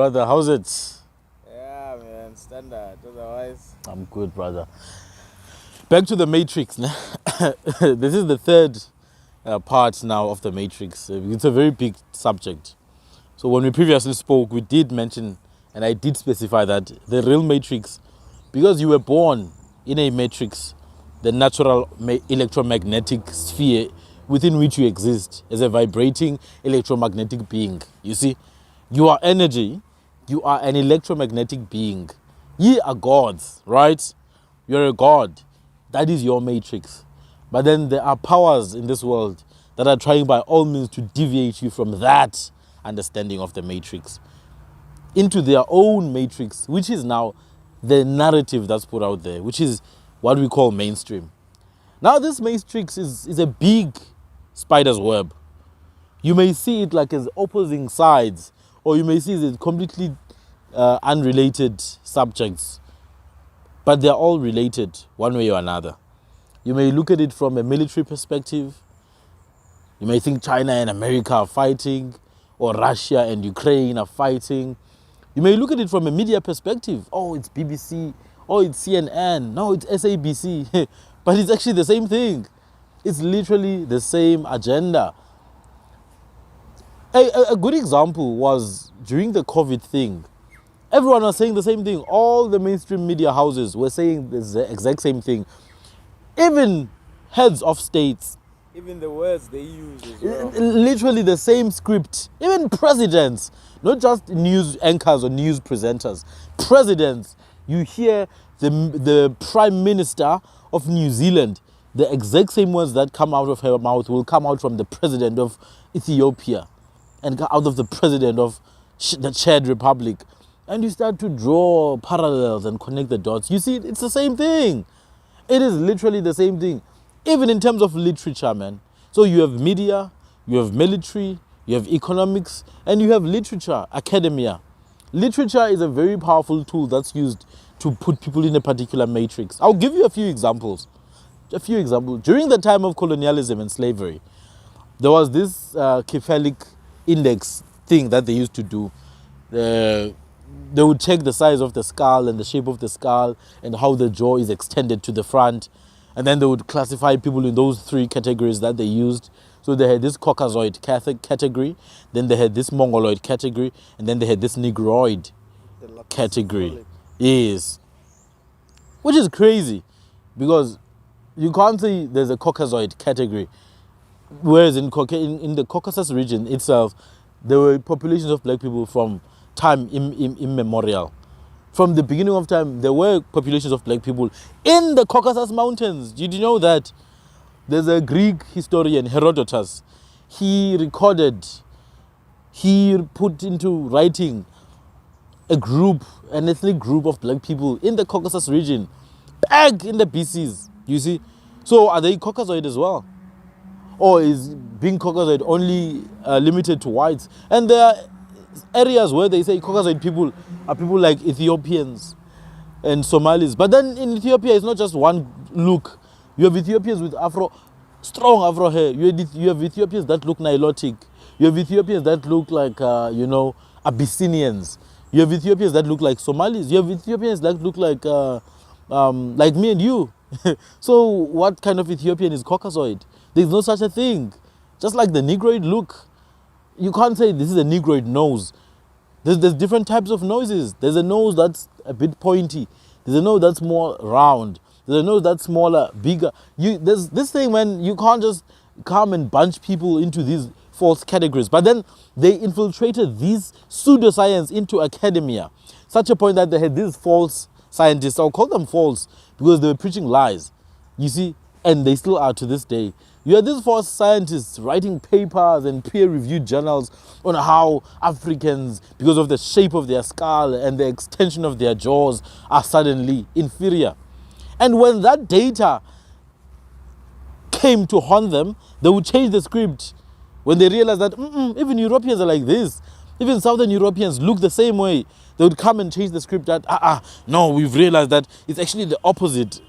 brother. How's it? Yeah, man, standard. Otherwise, I'm good, brother. Back to the Matrix. This is the third part now of the Matrix. It's a very big subject. So when we previously spoke, we did mention, and I did specify that the real Matrix, because you were born in a matrix, the natural electromagnetic sphere within which you exist as a vibrating electromagnetic being. You see, you are energy, you are an electromagnetic being. Ye are gods, right? You're a god. That is your matrix. But then there are powers in this world that are trying by all means to deviate you from that understanding of the matrix into their own matrix, which is now the narrative that's put out there, which is what we call mainstream. Now this matrix is a big spider's web. You may see it like as opposing sides, or you may see it as completely unrelated subjects, but they're all related one way or another. You may look at it from a military perspective. You may think China and America are fighting, or Russia and Ukraine are fighting. You may look at it from a media perspective. Oh, it's BBC. Oh, it's CNN. No, it's SABC. But it's actually the same thing. It's literally the same agenda. A good example was during the COVID thing. Everyone was saying the same thing. All the mainstream media houses were saying the exact same thing. Even heads of states. even the words they use as well. Literally the same script. Even presidents, not just news anchors or news presenters. Presidents, you hear the Prime Minister of New Zealand, the exact same words that come out of her mouth will come out from the President of Ethiopia and out of the President of the Czech Republic. And you start to draw parallels and connect the dots. You see, it's the same thing. It is literally the same thing. Even in terms of literature, man. So you have media, you have military, you have economics, and you have literature, academia. Literature is a very powerful tool that's used to put people in a particular matrix. I'll give you a few examples. During the time of colonialism and slavery, there was this cephalic index thing that they used to do. They would check the size of the skull and the shape of the skull and how the jaw is extended to the front. And then they would classify people in those three categories that they used. So they had this Caucasoid category, then they had this Mongoloid category, and then they had this Negroid category. Yes. Which is crazy, because you can't say there's a Caucasoid category. Whereas in the Caucasus region itself, there were populations of black people from time immemorial. From the beginning of time, there were populations of black people in the Caucasus Mountains. Did you know that? There's a Greek historian, Herodotus. He put into writing an ethnic group of black people in the Caucasus region, back in the BCs, you see. So are they Caucasoid as well? Or is being Caucasoid only limited to whites? And there are areas where they say Caucasoid people are people like Ethiopians and Somalis. But then in Ethiopia, it's not just one look. You have Ethiopians with strong Afro hair. You have Ethiopians that look Nilotic. You have Ethiopians that look like, Abyssinians. You have Ethiopians that look like Somalis. You have Ethiopians that look like me and you. So what kind of Ethiopian is Caucasoid? There's no such a thing. Just like the Negroid look. You can't say this is a Negroid nose. There's different types of noses. There's a nose that's a bit pointy. There's a nose that's more round. There's a nose that's smaller, bigger. There's this thing when you can't just come and bunch people into these false categories. But then they infiltrated these pseudoscience into academia. Such a point that they had these false scientists. I'll call them false because they were preaching lies. You see, and they still are to this day. You have these false scientists writing papers and peer-reviewed journals on how Africans, because of the shape of their skull and the extension of their jaws, are suddenly inferior. And when that data came to haunt them, they would change the script. When they realized that even Europeans are like this, even Southern Europeans look the same way, they would come and change the script that, no, we've realized that it's actually the opposite.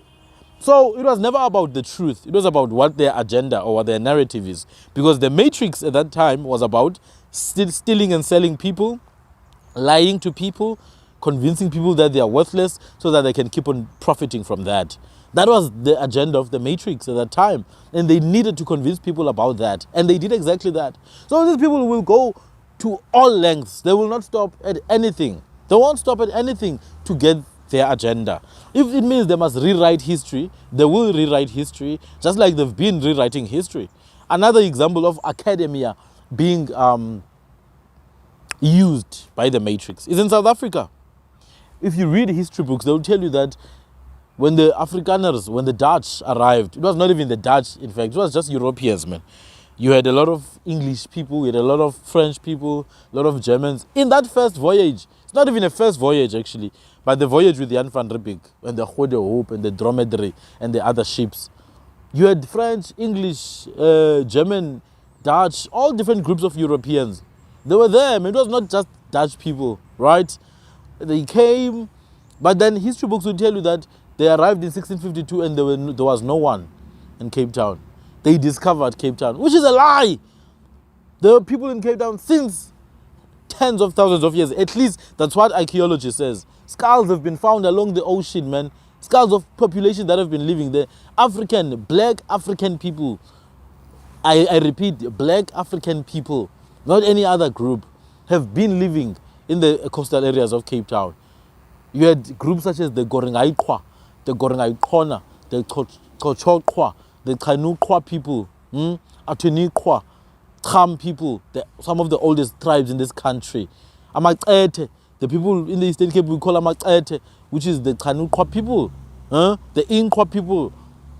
So it was never about the truth. It was about what their agenda or what their narrative is. Because the Matrix at that time was about stealing and selling people, lying to people, convincing people that they are worthless so that they can keep on profiting from that. That was the agenda of the Matrix at that time. And they needed to convince people about that. And they did exactly that. So these people will go to all lengths. They will not stop at anything. They won't stop at anything to get their agenda. If it means they must rewrite history, they will rewrite history, just like they've been rewriting history. Another example of academia being used by the Matrix is in South Africa. If you read history books, they will tell you that when the Afrikaners, when the Dutch arrived, it was not even the Dutch, in fact, it was just Europeans, man. You had a lot of English people, you had a lot of French people, a lot of Germans. In that first voyage, it's not even a first voyage actually, but the voyage with Jan van Riebeeck and the Goede Hoop and the Dromedary and the other ships. You had French, English, German, Dutch, all different groups of Europeans. They were there, man. It was not just Dutch people, right? They came, but then history books will tell you that they arrived in 1652 and there was no one in Cape Town. They discovered Cape Town, which is a lie. There were people in Cape Town since tens of thousands of years. At least that's what archaeology says. Skulls have been found along the ocean, man. Skulls of population that have been living there. African, black African people. I repeat, black African people, not any other group, have been living in the coastal areas of Cape Town. You had groups such as the Goringaiqua, the Goringaiqona, the Chochokwa, the Kanukwa people, Atuniqua, Kham people, some of the oldest tribes in this country. Amaxete, the people in the Eastern Cape we call Amaxete, which is the Kanukwa people, the Inkwa people,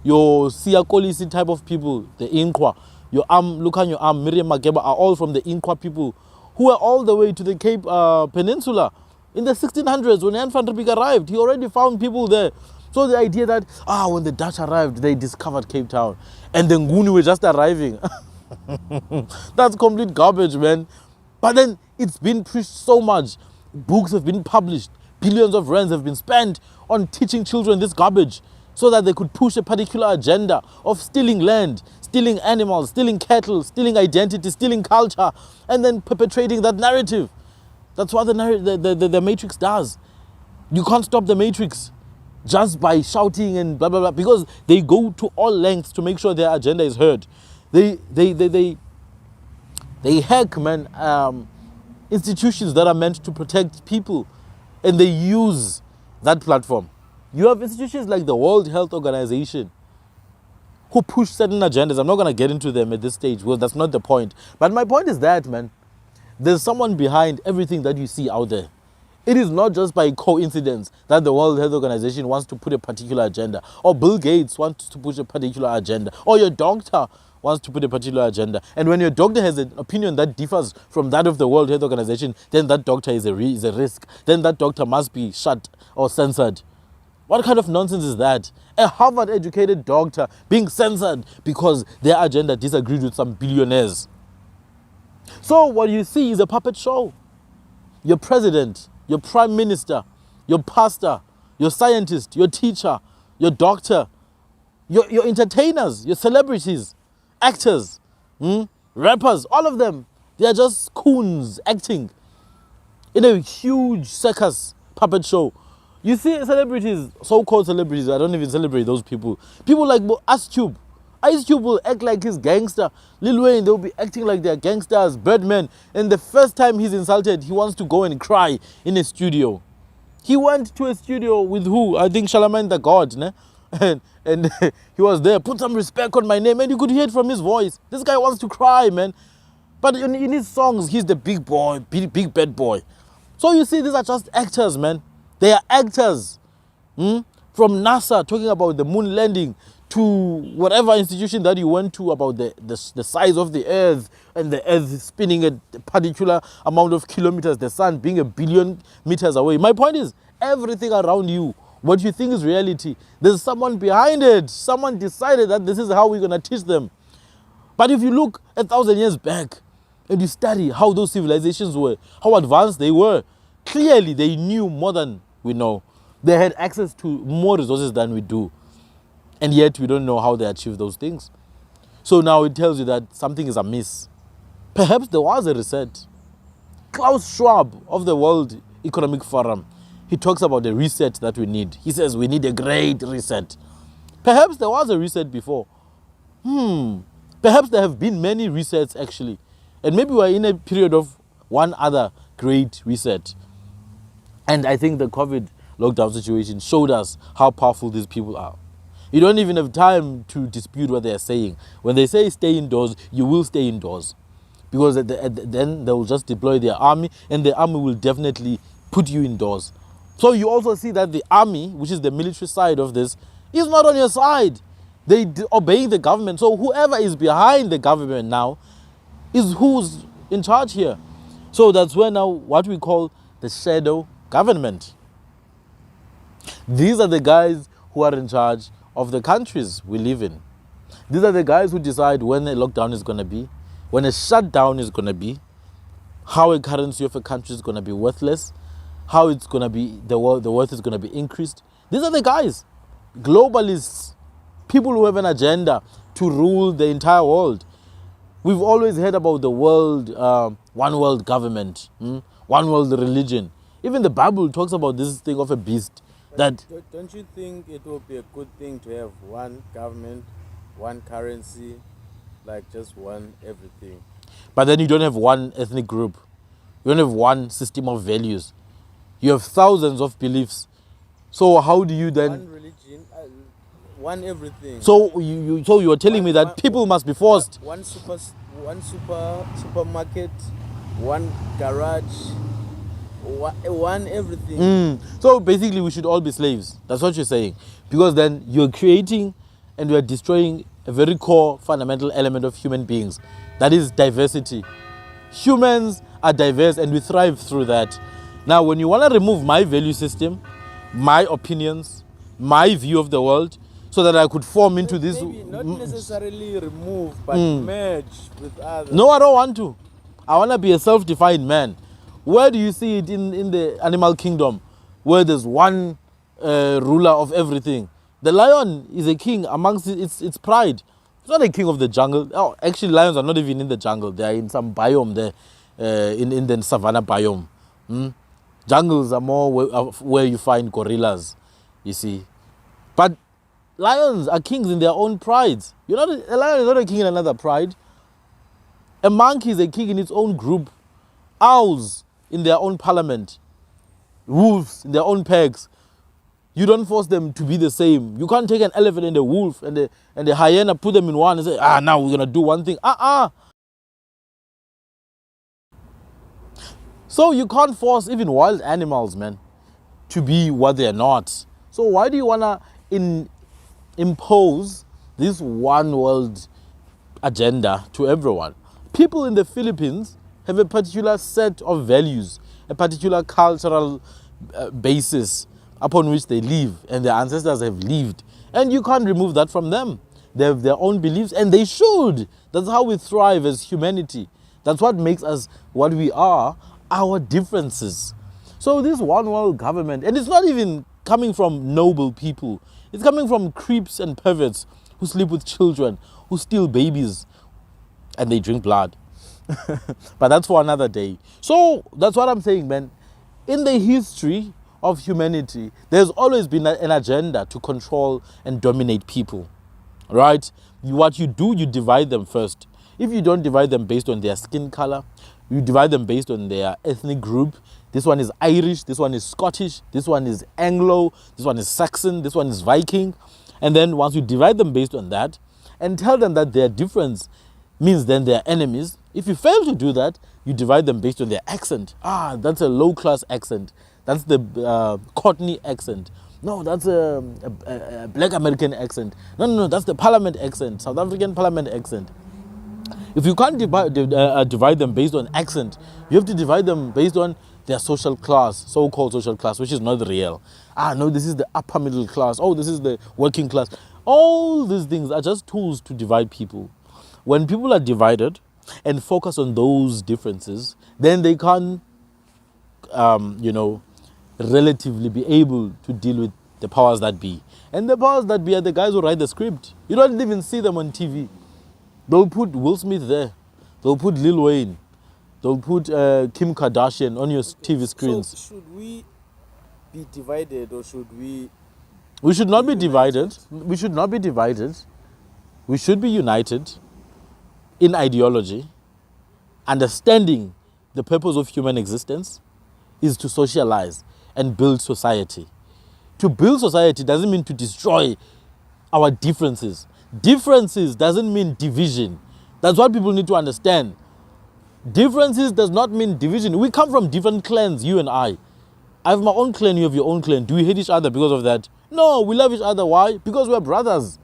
your Siakolisi type of people, the Inkwa, your Lukan, your Miriam Makeba are all from the Inkwa people who were all the way to the Cape Peninsula. In the 1600s, when Jan van Riebeeck arrived, he already found people there. So the idea that, when the Dutch arrived, they discovered Cape Town. And the Nguni were just arriving. That's complete garbage, man. But then it's been preached so much. Books have been published. Billions of rands have been spent on teaching children this garbage so that they could push a particular agenda of stealing land, stealing animals, stealing cattle, stealing identity, stealing culture, and then perpetrating that narrative. That's what the Matrix does. You can't stop the Matrix just by shouting and blah, blah, blah, because they go to all lengths to make sure their agenda is heard. They hack, man, institutions that are meant to protect people, and they use that platform. You have institutions like the World Health Organization who push certain agendas. I'm not going to get into them at this stage because that's not the point. But my point is that, man, there's someone behind everything that you see out there. It is not just by coincidence that the World Health Organization wants to put a particular agenda, or Bill Gates wants to push a particular agenda, or your doctor wants to put a particular agenda. And when your doctor has an opinion that differs from that of the World Health Organization, then that doctor is a risk. Then that doctor must be shut or censored. What kind of nonsense is that? A Harvard-educated doctor being censored because their agenda disagreed with some billionaires. So what you see is a puppet show. Your president, your prime minister, your pastor, your scientist, your teacher, your doctor, your entertainers, your celebrities, actors, rappers, all of them, they are just coons acting in a huge circus puppet show. You see celebrities, so-called celebrities, I don't even celebrate those people. People like Ice Cube. Ice Cube will act like he's gangster. Lil Wayne, they'll be acting like they're gangsters. Birdman, and the first time he's insulted, he wants to go and cry in a studio. He went to a studio with who? I think Charlemagne the God, ne? And he was there, put some respect on my name, and you could hear it from his voice. This guy wants to cry, man. But in his songs, he's the big boy, big bad boy. So you see, these are just actors, man. They are actors. From NASA talking about the moon landing to whatever institution that you went to about the size of the earth and the earth spinning at a particular amount of kilometers, the sun being 1 billion meters away. My point is, everything around you, what you think is reality, there's someone behind it. Someone decided that this is how we're going to teach them. But if you look 1,000 years back and you study how those civilizations were, how advanced they were, clearly they knew more than we know. They had access to more resources than we do. And yet we don't know how they achieved those things. So now it tells you that something is amiss. Perhaps there was a reset. Klaus Schwab of the World Economic Forum, he talks about the reset that we need. He says we need a great reset. Perhaps there was a reset before. Perhaps there have been many resets actually. And maybe we're in a period of one other great reset. And I think the COVID lockdown situation showed us how powerful these people are. You don't even have time to dispute what they're saying. When they say stay indoors, you will stay indoors. Because then they will just deploy their army, and the army will definitely put you indoors. So you also see that the army, which is the military side of this, is not on your side. They obey the government. So whoever is behind the government now is who's in charge here. So that's where now what we call the shadow government. These are the guys who are in charge of the countries we live in. These are the guys who decide when a lockdown is going to be, when a shutdown is going to be, how a currency of a country is going to be worthless, how it's going to be, the worth is going to be increased. These are the guys, globalists, people who have an agenda to rule the entire world. We've always heard about the world, one world government, one world religion. Even the Bible talks about this thing of a beast. That Don't you think it will be a good thing to have one government, one currency, like just one everything? But then you don't have one ethnic group. You don't have one system of values. You have thousands of beliefs. So how do you then... One religion, one everything. So you're telling me that people must be forced. One supermarket, one garage, one everything. So basically we should all be slaves. That's what you're saying. Because then you're creating and you're destroying a very core fundamental element of human beings. That is diversity. Humans are diverse and we thrive through that. Now when you want to remove my value system, my opinions, my view of the world, so that I could form into this... Maybe not necessarily remove, but merge with others. No, I don't want to. I want to be a self-defined man. Where do you see it in the animal kingdom, where there's one ruler of everything? The lion is a king amongst its pride. It's not a king of the jungle. Oh, actually, lions are not even in the jungle. They are in some biome there, in the savannah biome. Jungles are more where you find gorillas, you see. But lions are kings in their own pride. A lion is not a king in another pride. A monkey is a king in its own group. Owls in their own parliament. Wolves in their own packs. You don't force them to be the same. You can't take an elephant and a wolf and a hyena, put them in one and say, now we're going to do one thing. So you can't force even wild animals, man, to be what they're not. So why do you want to impose this one world agenda to everyone? People in the Philippines have a particular set of values, a particular cultural basis upon which they live and their ancestors have lived. And you can't remove that from them. They have their own beliefs and they should. That's how we thrive as humanity. That's what makes us what we are, our differences. So this one world government, and it's not even coming from noble people. It's coming from creeps and perverts who sleep with children, who steal babies, and they drink blood. But that's for another day. So that's what I'm saying, man. In the history of humanity, there's always been an agenda to control and dominate people, right? What you do, you divide them first. If you don't divide them based on their skin color, you divide them based on their ethnic group. This one is Irish, this one is Scottish, this one is Anglo, this one is Saxon, this one is Viking. And then once you divide them based on that and tell them that their difference means then they're enemies, if you fail to do that, you divide them based on their accent. That's a low-class accent. That's the Cockney accent. No, that's a black American accent. No, that's the parliament accent, South African parliament accent. If you can't divide them based on accent, you have to divide them based on their social class, so-called social class, which is not real. No, this is the upper middle class. Oh, this is the working class. All these things are just tools to divide people. When people are divided and focus on those differences, then they can, relatively be able to deal with the powers that be. And the powers that be are the guys who write the script. You don't even see them on TV. They'll put Will Smith there. They'll put Lil Wayne. They'll put Kim Kardashian on your TV screens. So should we be divided or should we? We should not be United. divided. We should not be divided. We should be united in ideology. Understanding the purpose of human existence is to socialize and build society. To build society doesn't mean to destroy our differences. Differences doesn't mean division. That's what people need to understand. Differences does not mean division. We come from different clans, you and I. I have my own clan, you have your own clan. Do we hate each other because of that? No, we love each other. Why? Because we are brothers.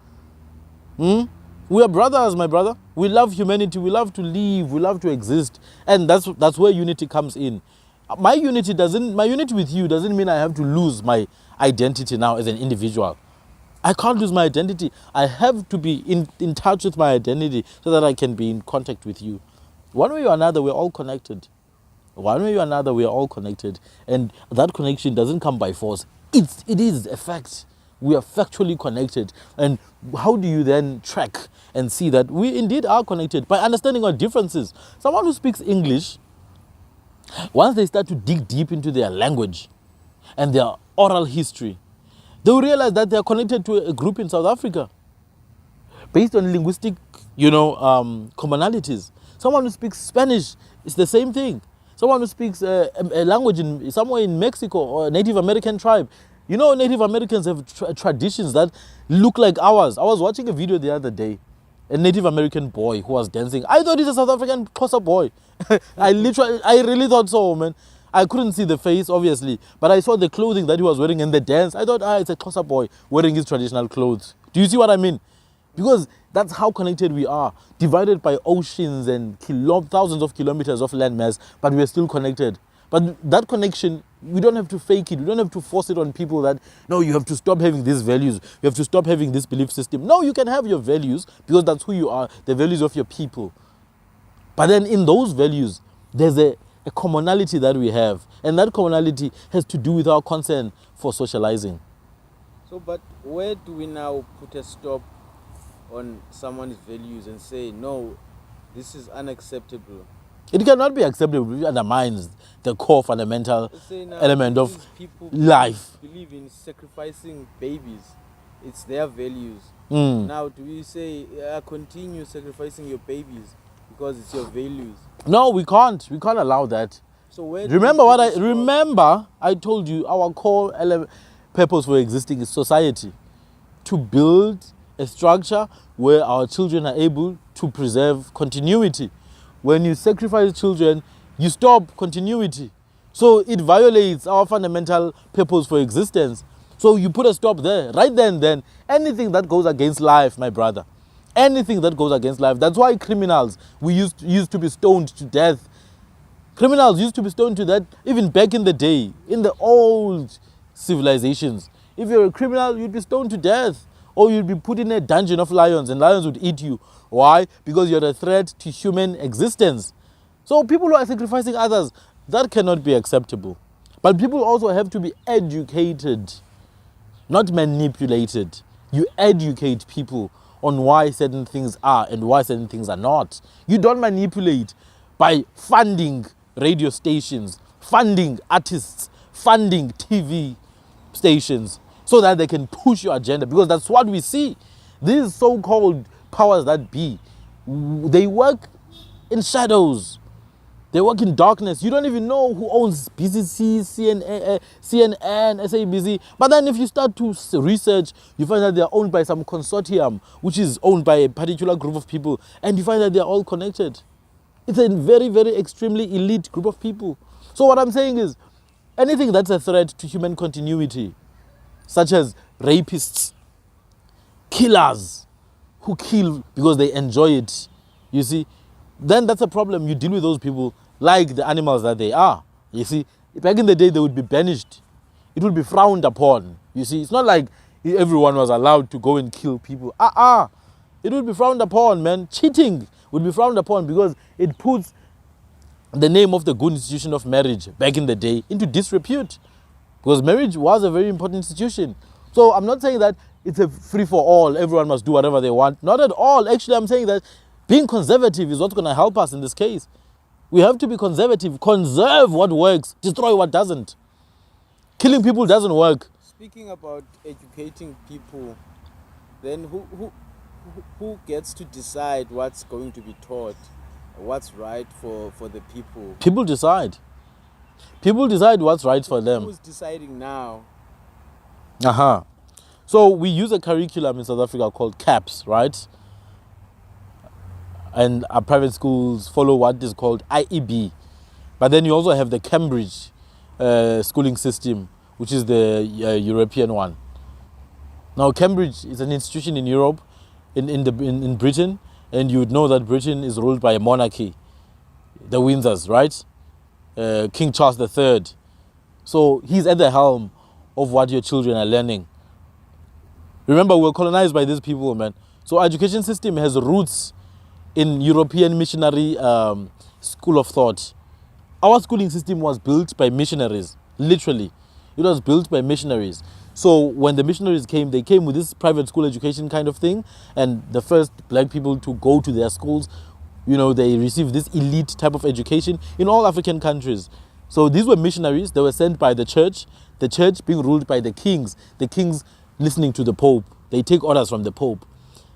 We are brothers, my brother. We love humanity. We love to live. We love to exist. And that's where unity comes in. My unity with you doesn't mean I have to lose my identity now as an individual. I can't lose my identity. I have to be in touch with my identity so that I can be in contact with you. One way or another, we're all connected. One way or another, we are all connected. And that connection doesn't come by force. It is a fact. We are factually connected. And how do you then track and see that we indeed are connected? By understanding our differences. Someone who speaks English, once they start to dig deep into their language and their oral history, they will realize that they are connected to a group in South Africa based on linguistic, commonalities. Someone who speaks Spanish is the same thing. Someone who speaks a language somewhere in Mexico or a Native American tribe. You know, Native Americans have traditions that look like ours. I was watching a video the other day. A Native American boy who was dancing. I thought he's a South African Xhosa boy. I really thought so, man. I couldn't see the face, obviously, but I saw the clothing that he was wearing and the dance. I thought, it's a Xhosa boy wearing his traditional clothes. Do you see what I mean? Because that's how connected we are, divided by oceans and thousands of kilometers of landmass, but we are still connected. But that connection, we don't have to fake it. We don't have to force it on people that, no, you have to stop having these values. You have to stop having this belief system. No, you can have your values because that's who you are, the values of your people. But then in those values, there's a commonality that we have. And that commonality has to do with our concern for socializing. So, but where do we now put a stop on someone's values and say, no, this is unacceptable? It cannot be acceptable. It undermines the core fundamental element of people life. Believe in sacrificing babies. It's their values. Now, do we say, continue sacrificing your babies because it's your values? No, we can't. We can't allow that. So where remember I told you our core purpose for existing is society. To build a structure where our children are able to preserve continuity. When you sacrifice children, you stop continuity. So it violates our fundamental purpose for existence. So you put a stop there. Right then, anything that goes against life, my brother, anything that goes against life. That's why criminals, we used to be stoned to death. Criminals used to be stoned to death even back in the day, in the old civilizations. If you're a criminal, you'd be stoned to death. Or you'd be put in a dungeon of lions and lions would eat you. Why? Because you're a threat to human existence. So people who are sacrificing others, that cannot be acceptable. But people also have to be educated, not manipulated. You educate people on why certain things are and why certain things are not. You don't manipulate by funding radio stations, funding artists, funding TV stations, so that they can push your agenda, because that's what we see. These so-called powers that be, they work in shadows. They work in darkness. You don't even know who owns BBC, CNN, SABC. But then if you start to research, you find that they're owned by some consortium, which is owned by a particular group of people, and you find that they're all connected. It's a very, very extremely elite group of people. So what I'm saying is, anything that's a threat to human continuity, such as rapists, killers who kill because they enjoy it, you see, then that's a problem. You deal with those people like the animals that they are. You see, back in the day, they would be banished. It would be frowned upon. You see, it's not like everyone was allowed to go and kill people. It would be frowned upon, man. Cheating would be frowned upon because it puts the name of the good institution of marriage back in the day into disrepute. Because marriage was a very important institution. So I'm not saying that it's a free-for-all, everyone must do whatever they want. Not at all. Actually, I'm saying that being conservative is what's going to help us in this case. We have to be conservative. Conserve what works. Destroy what doesn't. Killing people doesn't work. Speaking about educating people, then who gets to decide what's going to be taught, what's right for the people? People decide. People decide what's right for them. Who's deciding now? So we use a curriculum in South Africa called CAPS, right? And our private schools follow what is called IEB. But then you also have the Cambridge schooling system, which is the European one. Now, Cambridge is an institution in Europe, in Britain, and you would know that Britain is ruled by a monarchy, the Windsors, right? King Charles III. So he's at the helm of what your children are learning. Remember, we're colonized by these people, man. So our education system has roots in European missionary school of thought. Our schooling system was built by missionaries, literally. It was built by missionaries. So when the missionaries came, they came with this private school education kind of thing, and the first black people to go to their schools, you know, they received this elite type of education in all African countries. So these were missionaries. They were sent by the church being ruled by the kings listening to the Pope. They take orders from the Pope.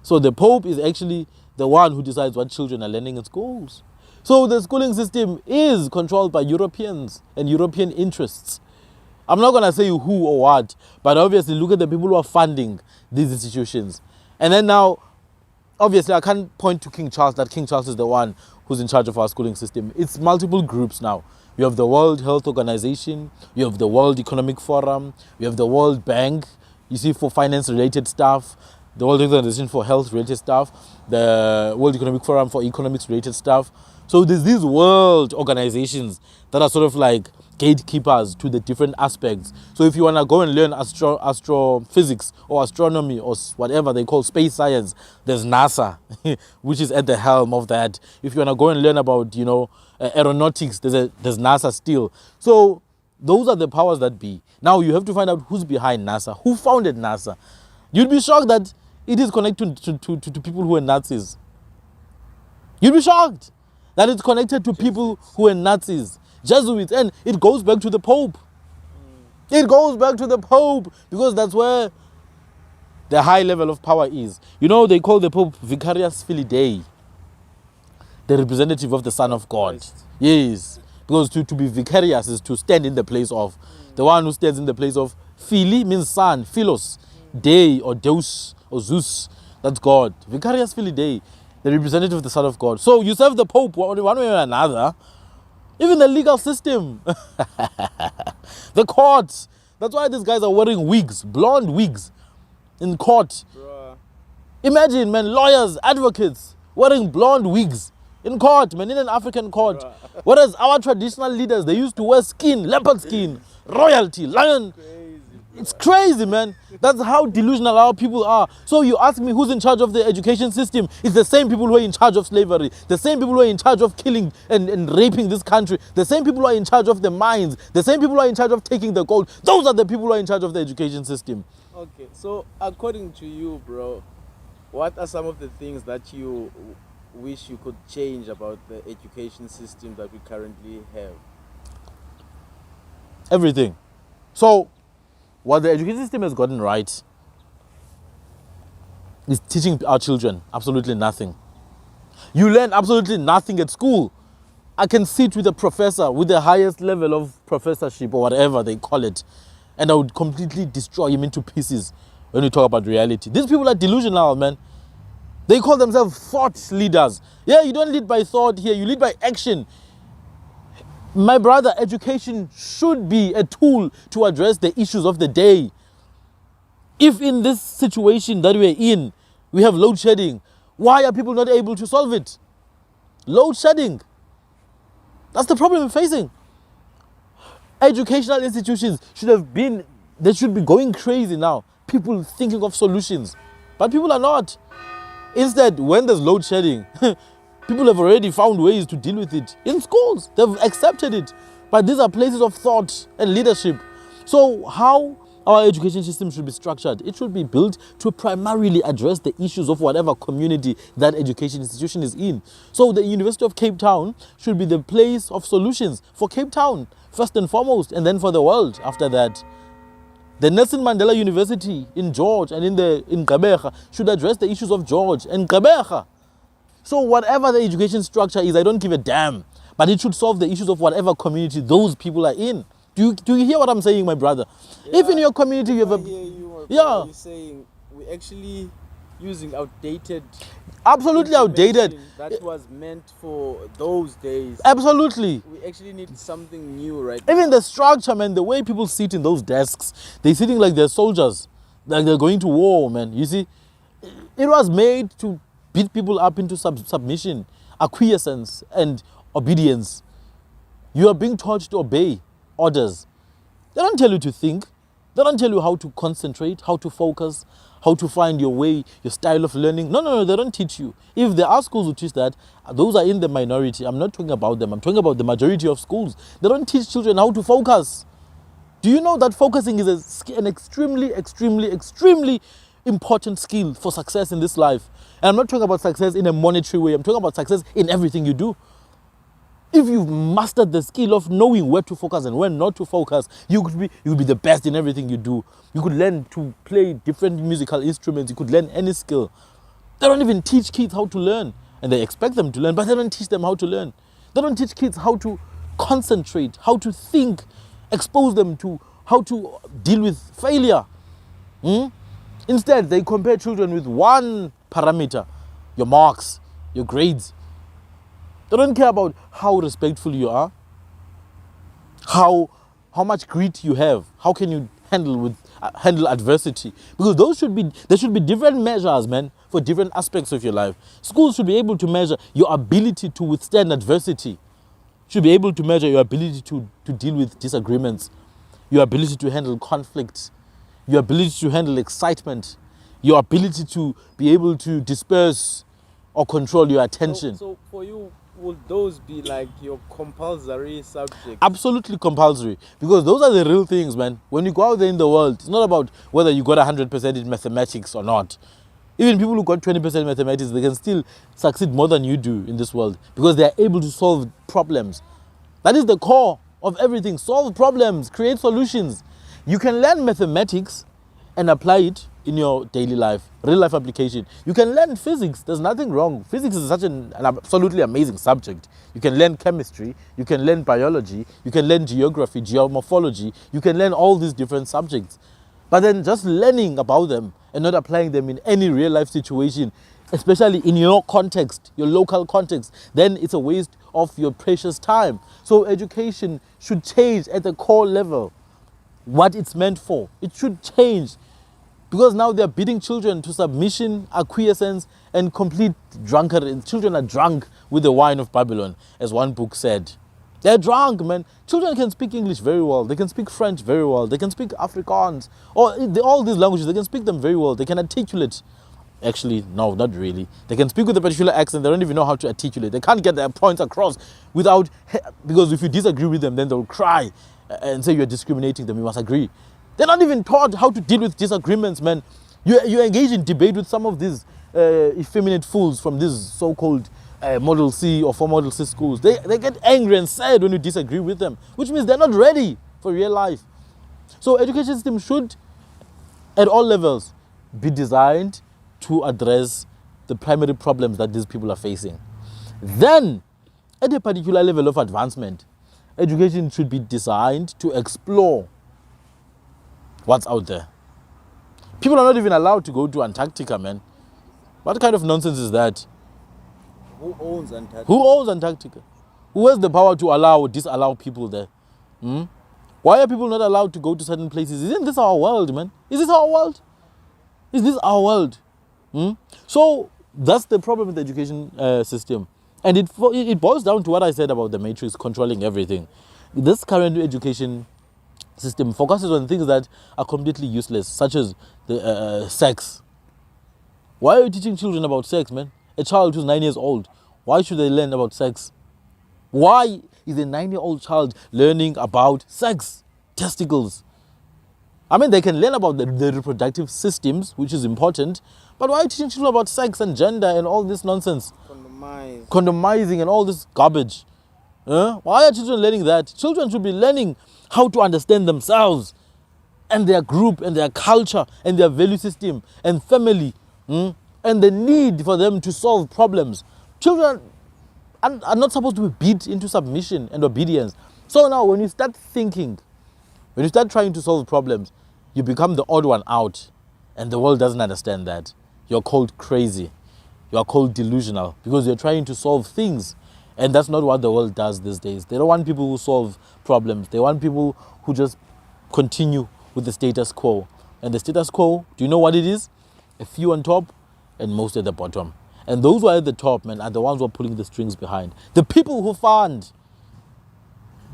So the Pope is actually the one who decides what children are learning in schools. So the schooling system is controlled by Europeans and European interests. I'm not going to say who or what, but obviously look at the people who are funding these institutions. And then now, obviously I can't point to King Charles, that King Charles is the one who's in charge of our schooling system. It's multiple groups now. You have the World Health Organization, you have the World Economic Forum, you have the World Bank, you see, for finance-related stuff, the World Organization for Health-related stuff, the World Economic Forum for economics-related stuff. So there's these world organizations that are sort of like gatekeepers to the different aspects. So if you want to go and learn astrophysics or astronomy or whatever they call space science, there's NASA, which is at the helm of that. If you want to go and learn about, you know, aeronautics, there's NASA still. So those are the powers that be. Now you have to find out who's behind NASA, who founded NASA. You'd be shocked that it is connected to people who are Nazis. You'd be shocked that it's connected to people who are Nazis, Jesuits, and it goes back to the Pope. It goes back to the Pope because that's where the high level of power is. You know, they call the Pope Vicarius Filii Dei, the representative of the Son of God. Christ. Yes, because to be vicarious is to stand in the place of. The one who stands in the place of Phili means son, Philos, Dei or Deus or Zeus, that's God. Vicarius Filii Dei, the representative of the Son of God. So you serve the Pope one way or another. Even the legal system, the courts. That's why these guys are wearing wigs, blonde wigs in court. Bruh. Imagine, man, lawyers, advocates wearing blonde wigs in court, man, in an African court. Whereas our traditional leaders, they used to wear skin, leopard skin, royalty, lion. Crazy. It's crazy, man. That's how delusional our people are. So you ask me who's in charge of the education system? It's the same people who are in charge of slavery, the same people who are in charge of killing and raping this country, the same people who are in charge of the mines, the same people who are in charge of taking the gold. Those are the people who are in charge of the education system. Okay, so according to you, bro, what are some of the things that you wish you could change about the education system that we currently have? Everything. So what the education system has gotten right is teaching our children absolutely nothing. You learn absolutely nothing at school. I can sit with a professor with the highest level of professorship or whatever they call it, and I would completely destroy him into pieces when we talk about reality. These people are delusional, man. They call themselves thought leaders. Yeah, you don't lead by thought here, you lead by action. My brother, education should be a tool to address the issues of the day. If in this situation that we're in, we have load shedding, why are people not able to solve it? Load shedding. That's the problem we're facing. Educational institutions they should be going crazy now. People thinking of solutions, but people are not. Instead, when there's load shedding, people have already found ways to deal with it. In schools, they've accepted it. But these are places of thought and leadership. So how our education system should be structured. It should be built to primarily address the issues of whatever community that education institution is in. So the University of Cape Town should be the place of solutions for Cape Town, first and foremost, and then for the world after that. The Nelson Mandela University in George and in Gqeberha should address the issues of George and Gqeberha. So whatever the education structure is, I don't give a damn. But it should solve the issues of whatever community those people are in. Do you hear what I'm saying, my brother? Yeah, if in your community you have I a... hear you, my Yeah. brother. You're saying we're actually using outdated Absolutely outdated. information that was meant for those days. Absolutely. We actually need something new right Even now. the structure, man, the way people sit in those desks, they're sitting like they're soldiers, like they're going to war, man. You see, it was made to beat people up into submission, acquiescence, and obedience. You are being taught to obey orders. They don't tell you to think. They don't tell you how to concentrate, how to focus, how to find your way, your style of learning. No, they don't teach you. If there are schools who teach that, those are in the minority. I'm not talking about them. I'm talking about the majority of schools. They don't teach children how to focus. Do you know that focusing is an extremely, extremely, extremely important skill for success in this life? And I'm not talking about success in a monetary way. I'm talking about success in everything you do. If you've mastered the skill of knowing where to focus and when not to focus, you could be the best in everything you do. You could learn to play different musical instruments. You could learn any skill. They don't even teach kids how to learn. And they expect them to learn, but they don't teach them how to learn. They don't teach kids how to concentrate, how to think, expose them to how to deal with failure. Instead, they compare children with one parameter: your marks, your grades. They don't care about how respectful you are, how much grit you have, how can you handle adversity. Because there should be different measures, man, for different aspects of your life. Schools should be able to measure your ability to withstand adversity. Should be able to measure your ability to deal with disagreements, your ability to handle conflict, your ability to handle excitement, your ability to be able to disperse or control your attention. So for you, would those be like your compulsory subjects? Absolutely compulsory, because those are the real things, man. When you go out there in the world, it's not about whether you got 100% in mathematics or not. Even people who got 20% mathematics, they can still succeed more than you do in this world because they are able to solve problems. That is the core of everything. Solve problems, create solutions. You can learn mathematics and apply it in your daily life, real life application. You can learn physics. There's nothing wrong. Physics is such an absolutely amazing subject. You can learn chemistry. You can learn biology. You can learn geography, geomorphology. You can learn all these different subjects. But then just learning about them and not applying them in any real life situation, especially in your context, your local context, then it's a waste of your precious time. So education should change at the core level what it's meant for. It should change. Because now they're beating children to submission, acquiescence, and complete drunkard. Children are drunk with the wine of Babylon, as one book said. They're drunk, man. Children can speak English very well. They can speak French very well. They can speak Afrikaans. All these languages, they can speak them very well. They can articulate. Actually, no, not really. They can speak with a particular accent. They don't even know how to articulate. They can't get their points across because if you disagree with them, then they'll cry and say you're discriminating them. You must agree. They're not even taught how to deal with disagreements, man. You engage in debate with some of these effeminate fools from these so-called Model C or for Model C schools. They get angry and sad when you disagree with them, which means they're not ready for real life. So education system should, at all levels, be designed to address the primary problems that these people are facing. Then, at a particular level of advancement, education should be designed to explore what's out there. People are not even allowed to go to Antarctica, man. What kind of nonsense is that? Who owns Antarctica? Who owns Antarctica? Who has the power to allow or disallow people there? Why are people not allowed to go to certain places? Isn't this our world, man? Is this our world? Is this our world? So that's the problem with the education system. And it boils down to what I said about the matrix controlling everything. This current education system focuses on things that are completely useless, such as the sex. Why are you teaching children about sex, man? A child who's 9 years old, why should they learn about sex? Why is a 9-year-old child learning about sex? Testicles. I mean, they can learn about the reproductive systems, which is important, but why are you teaching children about sex and gender and all this nonsense? Condomizing and all this garbage. Why are children learning that? Children should be learning how to understand themselves and their group and their culture and their value system and family, and the need for them to solve problems. Children are not supposed to be beat into submission and obedience. So now when you start thinking, when you start trying to solve problems, you become the odd one out, and the world doesn't understand that. You're called crazy. You are called delusional because you're trying to solve things, and that's not what the world does these days. They don't want people who solve problems. They want people who just continue with the status quo. And the status quo, do you know what it is? A few on top and most at the bottom. And those who are at the top, man, are the ones who are pulling the strings behind. The people who fund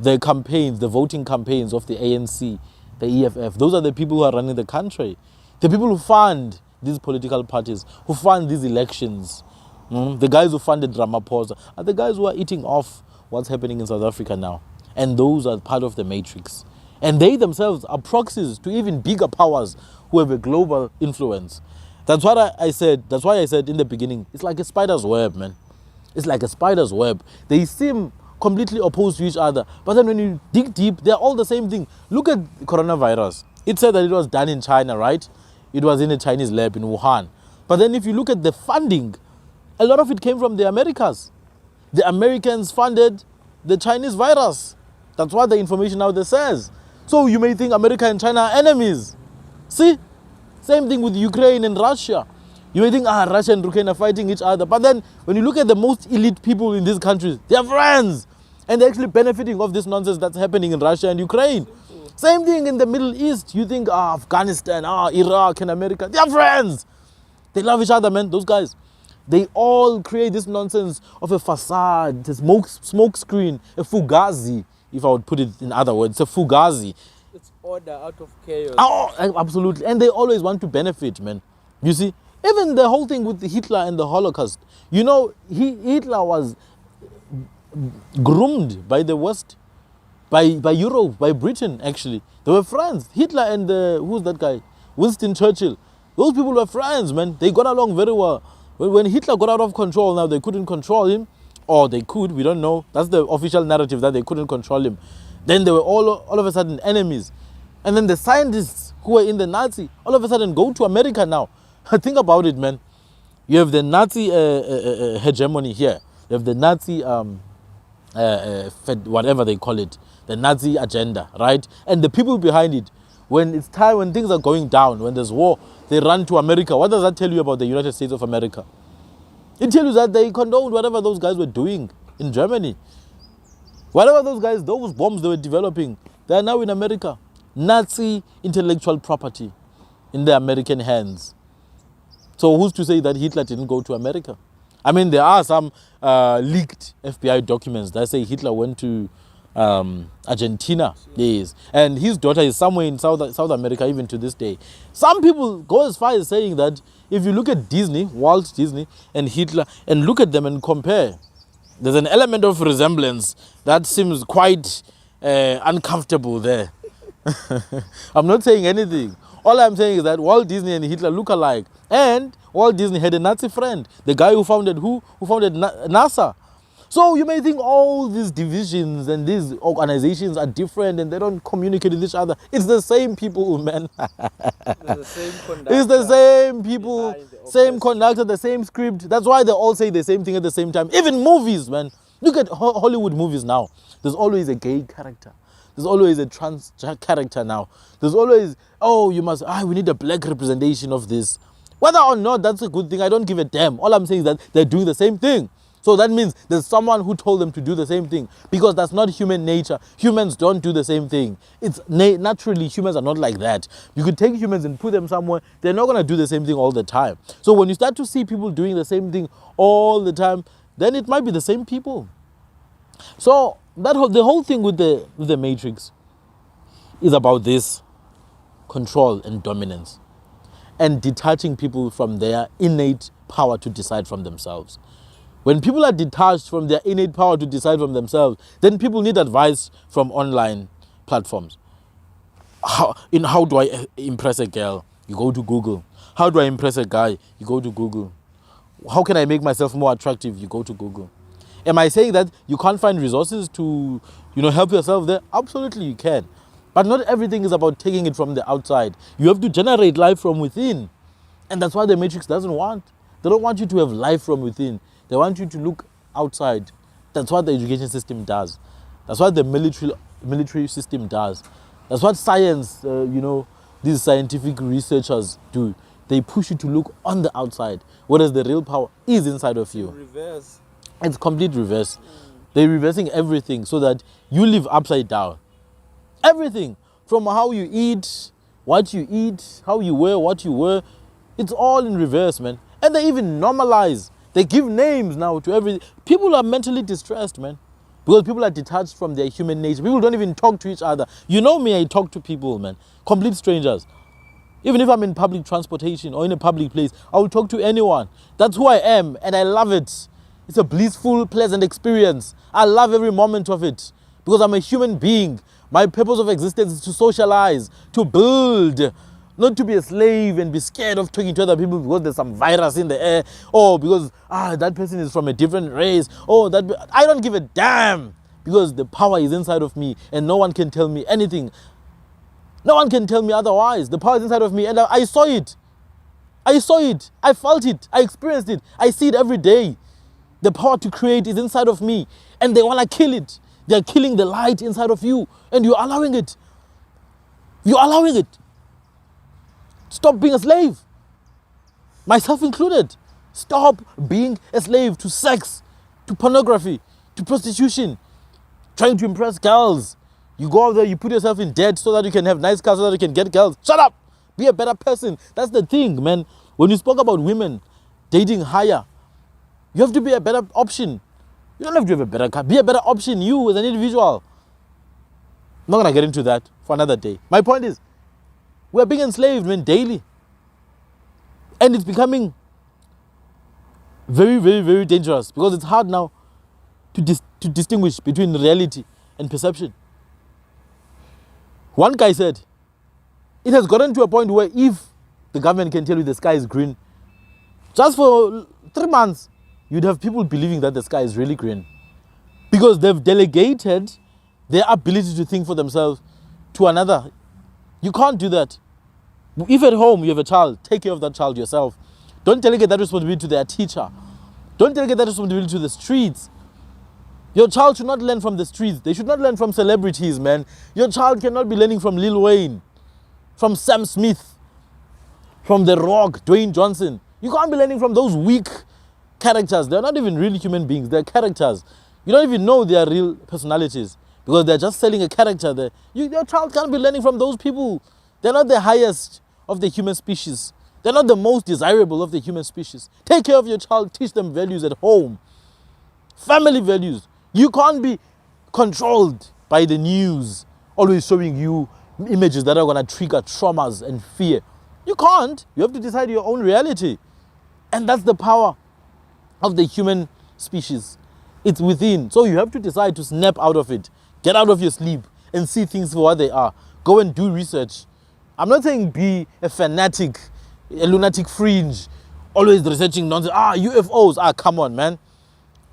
the campaigns, the voting campaigns of the ANC, the EFF, those are the people who are running the country. The people who fund these political parties, who fund these elections, the guys who funded Ramaphosa, are the guys who are eating off what's happening in South Africa now. And those are part of the matrix. And they themselves are proxies to even bigger powers who have a global influence. That's what I said. That's why I said in the beginning, it's like a spider's web, man. It's like a spider's web. They seem completely opposed to each other. But then when you dig deep, they're all the same thing. Look at coronavirus. It said that it was done in China, right? It was in a Chinese lab in Wuhan. But then if you look at the funding, a lot of it came from the Americas. The Americans funded the Chinese virus. That's what the information now there says. So you may think America and China are enemies. See? Same thing with Ukraine and Russia. You may think, Russia and Ukraine are fighting each other. But then when you look at the most elite people in these countries, they are friends. And they're actually benefiting of this nonsense that's happening in Russia and Ukraine. Same thing in the Middle East. You think Afghanistan, Iraq and America, they are friends. They love each other, man, those guys. They all create this nonsense of a facade, a smoke screen, a fugazi, if I would put it in other words, a fugazi. It's order out of chaos. Oh, absolutely. And they always want to benefit, man. You see, even the whole thing with Hitler and the Holocaust, you know, Hitler was groomed by the West, by Europe, by Britain, actually. They were friends. Hitler and who's that guy? Winston Churchill. Those people were friends, man. They got along very well. When Hitler got out of control, now they couldn't control him. Or they could, we don't know. That's the official narrative, that they couldn't control him. Then they were all of a sudden enemies. And then the scientists who were in the Nazi, all of a sudden go to America now. Think about it, man. You have the Nazi hegemony here. You have the Nazi, whatever they call it, the Nazi agenda, right? And the people behind it, when it's time, when things are going down, when there's war, they run to America. What does that tell you about the United States of America? It tells you that they condoned whatever those guys were doing in Germany. Whatever those guys, those bombs they were developing, they are now in America. Nazi intellectual property in the American hands. So who's to say that Hitler didn't go to America? I mean, there are some leaked FBI documents that say Hitler went to Argentina. Yes. And his daughter is somewhere in South America even to this day. Some people go as far as saying that if you look at Disney, Walt Disney and Hitler, and look at them and compare, there's an element of resemblance that seems quite uncomfortable there. I'm not saying anything. All I'm saying is that Walt Disney and Hitler look alike. And Walt Disney had a Nazi friend, the guy who founded NASA. So you may think all these divisions and these organizations are different and they don't communicate with each other. It's the same people, man. It's the same people, same conductor, the same script. That's why they all say the same thing at the same time. Even movies, man. Look at Hollywood movies now. There's always a gay character. There's always a trans character now. There's always, we need a black representation of this. Whether or not that's a good thing, I don't give a damn. All I'm saying is that they're doing the same thing. So that means there's someone who told them to do the same thing, because that's not human nature. Humans don't do the same thing. It's naturally, humans are not like that. You could take humans and put them somewhere, they're not going to do the same thing all the time. So when you start to see people doing the same thing all the time, then it might be the same people. So the whole thing with the Matrix is about this control and dominance and detaching people from their innate power to decide from themselves. When people are detached from their innate power to decide from themselves, then people need advice from online platforms. how do I impress a girl? You go to Google. How do I impress a guy? You go to Google. How can I make myself more attractive? You go to Google. Am I saying that you can't find resources to, help yourself there? Absolutely you can. But not everything is about taking it from the outside. You have to generate life from within. And that's what the Matrix doesn't want. They don't want you to have life from within. They want you to look outside. That's what the education system does. That's what the military system does. That's what science, these scientific researchers do. They push you to look on the outside, whereas the real power is inside of you. Reverse. It's complete reverse. They're reversing everything so that you live upside down. Everything, from how you eat, what you eat, how you wear, what you wear, it's all in reverse, man. And they even normalize. They give names now to everything. People are mentally distressed, man, because people are detached from their human nature. People don't even talk to each other. You know me, I talk to people, man, complete strangers. Even if I'm in public transportation or in a public place, I will talk to anyone. That's who I am, and I love it. It's a blissful, pleasant experience. I love every moment of it because I'm a human being. My purpose of existence is to socialize, to build, not to be a slave and be scared of talking to other people because there's some virus in the air, or because that person is from a different race, I don't give a damn, because the power is inside of me and no one can tell me anything. No one can tell me otherwise. The power is inside of me and I saw it. I saw it. I felt it. I experienced it. I see it every day. The power to create is inside of me and they want to kill it. They're killing the light inside of you and you're allowing it. You're allowing it. Stop being a slave. Myself included. Stop being a slave to sex, to pornography, to prostitution, trying to impress girls. You go out there, you put yourself in debt so that you can have nice cars, so that you can get girls. Shut up. Be a better person. That's the thing, man. When you spoke about women dating higher, you have to be a better option. You don't have to have a better car. Be a better option, you as an individual. I'm not going to get into that for another day. My point is, we're being enslaved, man, daily. And it's becoming very, very, very dangerous because it's hard now to distinguish between reality and perception. One guy said, it has gotten to a point where if the government can tell you the sky is green, just for 3 months, you'd have people believing that the sky is really green. Because they've delegated their ability to think for themselves to another. You can't do that. If at home you have a child, take care of that child yourself. Don't delegate that responsibility to their teacher. Don't delegate that responsibility to the streets. Your child should not learn from the streets. They should not learn from celebrities, man. Your child cannot be learning from Lil Wayne, from Sam Smith, from The Rock, Dwayne Johnson. You can't be learning from those weak characters. They're not even really human beings. They're characters. You don't even know their real personalities because they're just selling a character there. Your child can't be learning from those people. They're not the highest of the human species. They're not the most desirable of the human species. Take care of your child. Teach them values at home. Family values. You can't be controlled by the news, always showing you images that are going to trigger traumas and fear. You can't. You have to decide your own reality. And that's the power of the human species. It's within. So you have to decide to snap out of it. Get out of your sleep and see things for what they are. Go and do research. I'm not saying be a fanatic, a lunatic fringe, always researching nonsense. UFOs. Come on, man.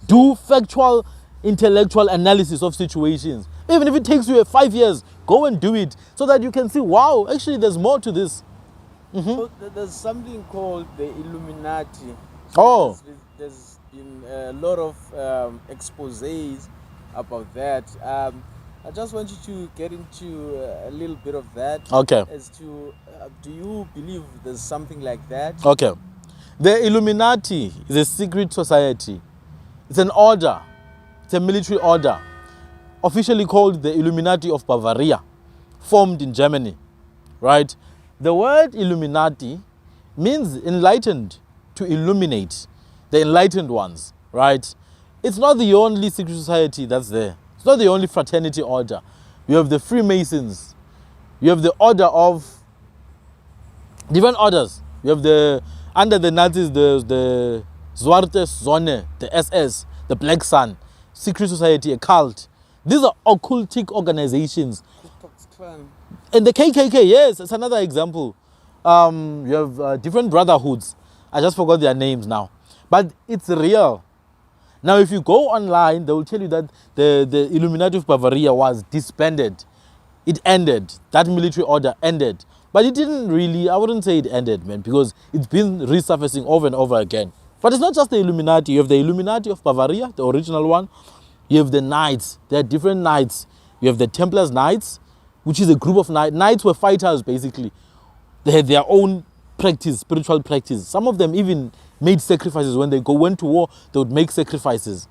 Do factual, intellectual analysis of situations. Even if it takes you 5 years, go and do it so that you can see, wow, actually there's more to this. So there's something called the Illuminati. Oh. There's been a lot of exposés about that. I just want you to get into a little bit of that. Okay. As to, do you believe there's something like that? Okay. The Illuminati is a secret society. It's an order. It's a military order, officially called the Illuminati of Bavaria, formed in Germany, right? The word Illuminati means enlightened, to illuminate, the enlightened ones, right? It's not the only secret society that's there. It's not the only fraternity order. You have the Freemasons. You have the order of different orders. You have under the Nazis, the Zwarte Sonne, the SS, the Black Sun, secret society, a cult. These are occultic organizations. Ku Klux Klan. And the KKK, yes, it's another example. You have different brotherhoods. I just forgot their names now. But it's real. Now, if you go online, they will tell you that the Illuminati of Bavaria was disbanded. It ended. That military order ended. But it didn't really, I wouldn't say it ended, man, because it's been resurfacing over and over again. But it's not just the Illuminati. You have the Illuminati of Bavaria, the original one. You have the Knights. There are different Knights. You have the Templars Knights, which is a group of knights. Knights were fighters, basically. They had their own practice, spiritual practice. Some of them even made sacrifices. When they went to war, they would make sacrifices.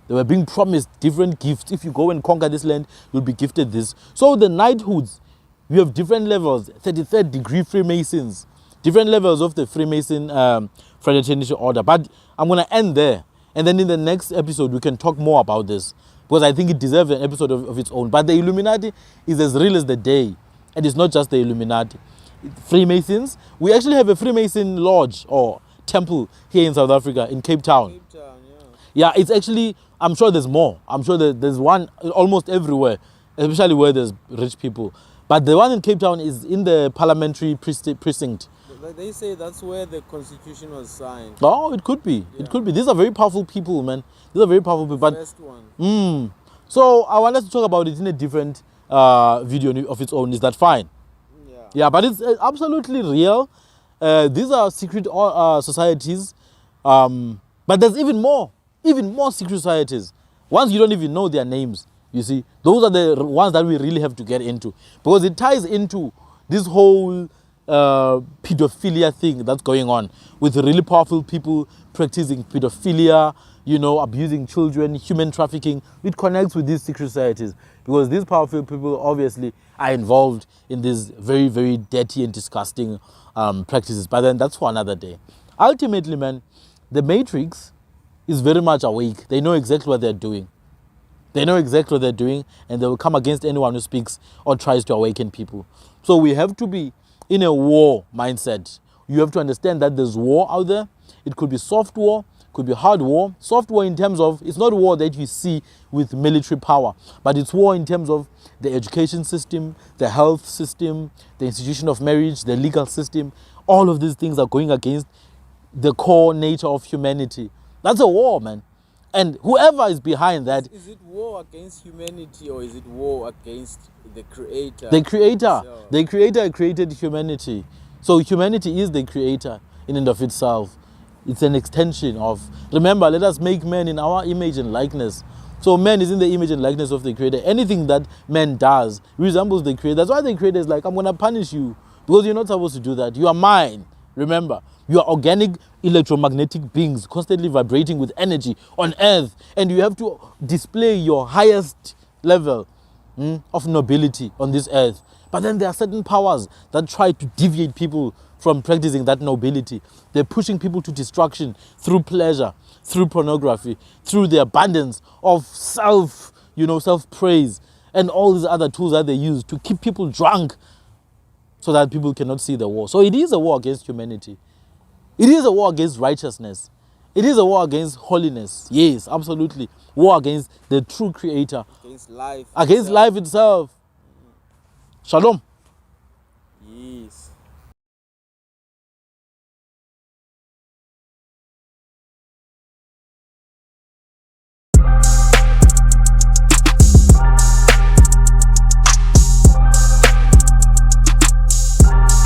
They were being promised different gifts. If you go and conquer this land, you'll be gifted this. So the knighthoods, you have different levels. 33rd degree Freemasons, different levels of the Freemason fraternity order. But I'm going to end there. And then in the next episode, we can talk more about this, because I think it deserves an episode of its own. But the Illuminati is as real as the day. And it's not just the Illuminati. Freemasons, we actually have a Freemason lodge or temple here in South Africa, in Cape Town. Cape Town, yeah. Yeah, it's actually, I'm sure there's more. I'm sure that there's one almost everywhere, especially where there's rich people. But the one in Cape Town is in the parliamentary precinct. They say that's where the constitution was signed. Oh, it could be. Yeah. It could be. These are very powerful people, man. These are very powerful people. But First one. so I want us to talk about it in a different video of its own. Is that fine? Yeah. Yeah, but it's absolutely real. These are secret societies. But there's even more secret societies. Ones you don't even know their names. You see, those are the ones that we really have to get into, because it ties into this whole pedophilia thing that's going on, with really powerful people practicing pedophilia, you know, abusing children, human trafficking. It connects with these secret societies, because these powerful people obviously are involved in these very, very dirty and disgusting practices. But then that's for another day. Ultimately, man, the Matrix is very much awake. They know exactly what they're doing. They know exactly what they're doing, and they will come against anyone who speaks or tries to awaken people. So we have to be in a war mindset. You have to understand that there's war out there. It could be soft war, could be hard war. Soft war in terms of, it's not war that you see with military power, but it's war in terms of the education system, the health system, the institution of marriage, the legal system. All of these things are going against the core nature of humanity. That's a war, man. And whoever is behind that... Is it war against humanity, or is it war against the creator? The creator. himself? The creator created humanity. So humanity is the creator in and of itself. It's an extension of... Remember, let us make man in our image and likeness. So man is in the image and likeness of the creator. Anything that man does resembles the creator. That's why the creator is like, I'm going to punish you, because you're not supposed to do that. You are mine. Remember, you are organic electromagnetic beings constantly vibrating with energy on earth, and you have to display your highest level of nobility on this earth. But then there are certain powers that try to deviate people from practicing that nobility. They're pushing people to destruction through pleasure, through pornography, through the abundance of self-praise, and all these other tools that they use to keep people drunk, so that people cannot see the war. So it is a war against humanity. It is a war against righteousness. It is a war against holiness. Yes, absolutely. War against the true creator. Against life. Against life itself. Shalom. Yes.